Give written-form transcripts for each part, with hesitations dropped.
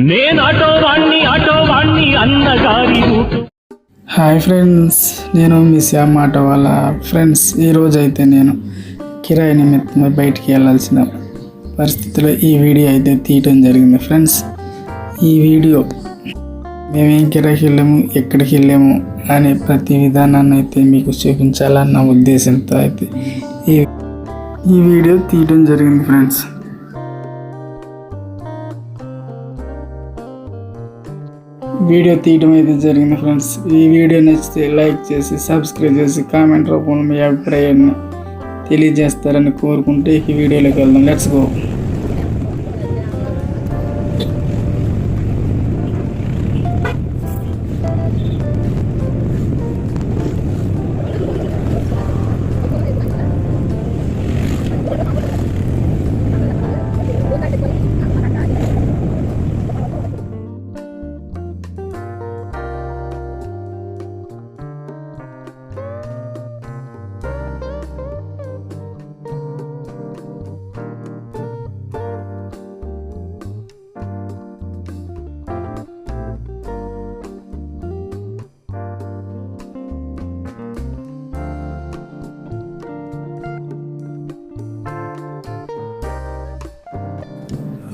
నేను ఆటో వాణ్ణి అన్నగారి రూటు. హాయ్ ఫ్రెండ్స్, నేను మీ శ్యామ్ ఆటో వాళ్ళ ఫ్రెండ్స్. ఈరోజు అయితే నేను కిరాయి నిమిత్తమై బయటికి వెళ్ళాల్సిన పరిస్థితిలో ఈ వీడియో అయితే తీయటం జరిగింది ఫ్రెండ్స్. ఈ వీడియో మేమేం కిరాయికి వెళ్ళాము, ఎక్కడికి వెళ్ళాము అనే ప్రతి విధానాన్ని అయితే మీకు చూపించాలన్న ఉద్దేశంతో అయితే ఈ వీడియో తీయటం జరిగింది ఫ్రెండ్స్. వీడియో తీయడం అయితే జరిగింది ఫ్రెండ్స్. ఈ వీడియో నచ్చితే లైక్ చేసి సబ్స్క్రైబ్ చేసి కామెంట్ రూపంలో మీ అభిప్రాయాన్ని తెలియజేస్తారని కోరుకుంటే ఈ వీడియోలోకి వెళ్దాం. Let's go.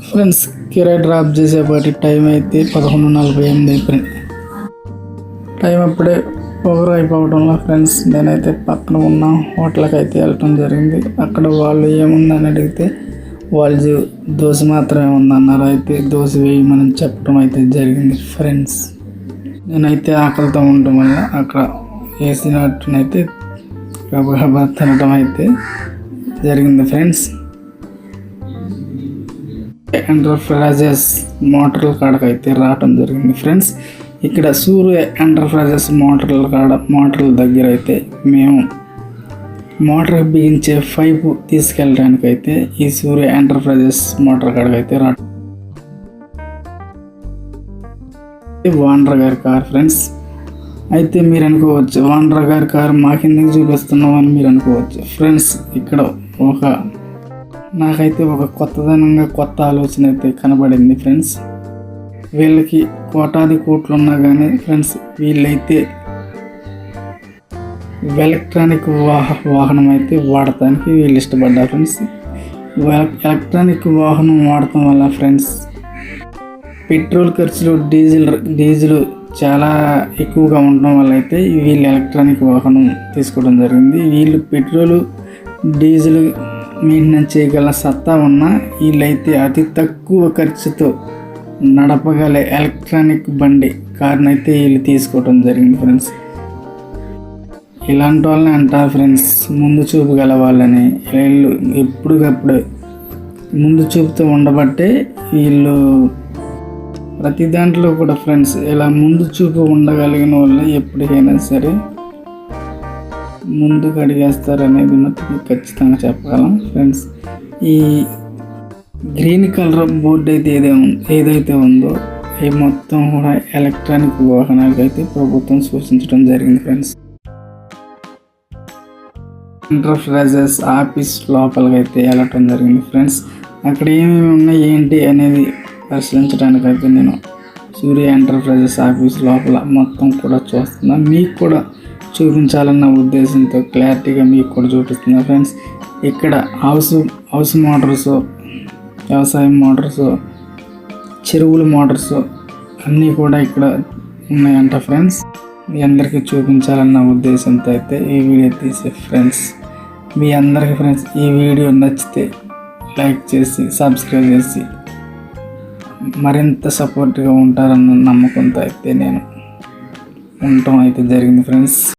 ఫ్రెండ్స్, కిరాయి డ్రాప్ చేసేపాటి టైం అయితే 11:48 అయిపోయింది. టైం అప్పుడే ఓవర్ అయిపోవడంలో ఫ్రెండ్స్ నేనైతే పక్కన ఉన్న హోటల్కి అయితే వెళ్ళటం జరిగింది. అక్కడ వాళ్ళు ఏముందని అడిగితే వాళ్ళు దోశ మాత్రమే ఉందన్నారు. అయితే దోశ వేయమని చెప్పడం అయితే జరిగింది ఫ్రెండ్స్. నేనైతే ఆకలితో ఉండటం వల్ల అక్కడ వేసినట్టునైతే గబగబా తినడం అయితే జరిగింది ఫ్రెండ్స్. ఎంటర్ప్రైజెస్ మోటార్ల కాడకు అయితే రావడం జరిగింది ఫ్రెండ్స్. ఇక్కడ సూర్య ఎంటర్ప్రైజెస్ మోటార్ల దగ్గర అయితే మేము మోటార్ బిగించే పైపు తీసుకెళ్ళడానికి అయితే ఈ సూర్య ఎంటర్ప్రైజెస్ మోటార్ కాడకు అయితే రావడం. ఓనర్ గారి కార్ ఫ్రెండ్స్. అయితే మీరు అనుకోవచ్చు, ఓనర్ గారి కారు మాకెందుకు చూపిస్తున్నాం అని మీరు అనుకోవచ్చు ఫ్రెండ్స్. ఇక్కడ నాకైతే ఒక కొత్త ఆలోచన అయితే కనబడింది ఫ్రెండ్స్. వీళ్ళకి కోటాది కోట్లు ఉన్నా కానీ ఫ్రెండ్స్ వీళ్ళైతే ఎలక్ట్రానిక్ వాహనం అయితే వాడటానికి వీళ్ళు ఇష్టపడ్డారు ఫ్రెండ్స్. ఎలక్ట్రానిక్ వాహనం వాడటం వల్ల ఫ్రెండ్స్ పెట్రోల్ ఖర్చులు, డీజిల్ చాలా ఎక్కువగా ఉండడం వల్ల అయితే వీళ్ళు ఎలక్ట్రానిక్ వాహనం తీసుకోవడం జరిగింది. వీళ్ళు పెట్రోలు, డీజిల్ మెయింటెనెన్స్ చేయగల సత్తా ఉన్న వీళ్ళైతే అతి తక్కువ ఖర్చుతో నడపగల ఎలక్ట్రానిక్ కార్ని అయితే వీళ్ళు తీసుకోవడం జరిగింది ఫ్రెండ్స్. ఇలాంటి వాళ్ళని అంటారు ఫ్రెండ్స్ ముందు చూపు గల వాళ్ళని. వీళ్ళు ఎప్పటికప్పుడు ముందు చూపుతూ ఉండబట్టే వీళ్ళు ప్రతి దాంట్లో కూడా ఫ్రెండ్స్ ఇలా ముందు చూపు ఉండగలిగిన వాళ్ళు ఎప్పటికైనా సరే ముందుకు అడిగేస్తారనేది మటుకు ఖచ్చితంగా చెప్పగలం ఫ్రెండ్స్. ఈ గ్రీన్ కలర్ బోర్డు అయితే ఏదైతే ఉందో అవి మొత్తం కూడా ఎలక్ట్రానిక్ వాహనాలకు అయితే ప్రభుత్వం సూచించడం జరిగింది ఫ్రెండ్స్. ఎంటర్ప్రైజెస్ ఆఫీస్ లోపలికి అయితే వెళ్ళటం జరిగింది ఫ్రెండ్స్. అక్కడ ఏమేమి ఉన్నాయి ఏంటి అనేది పరిశీలించడానికి అయితే నేను సూర్య ఎంటర్ప్రైజెస్ ఆఫీస్ లోపల మొత్తం కూడా చూస్తున్నా. మీకు కూడా చూపించాలన్న ఉద్దేశంతో క్లారిటీగా మీకు కూడా చూపిస్తున్నా ఫ్రెండ్స్. ఇక్కడ హౌస్ మోటార్స్, వ్యవసాయ మోటార్స్, చెరువుల మోటార్స్ అన్నీ కూడా ఇక్కడ ఉన్నాయంట ఫ్రెండ్స్. మీ అందరికీ చూపించాలన్న ఉద్దేశంతో అయితే ఈ వీడియో తీసే ఫ్రెండ్స్. మీ అందరికీ ఫ్రెండ్స్ ఈ వీడియో నచ్చితే లైక్ చేసి సబ్స్క్రైబ్ చేసి మరింత సపోర్ట్గా ఉంటారన్న నమ్మకంతో అయితే నేను ఉండటం అయితే జరిగింది ఫ్రెండ్స్.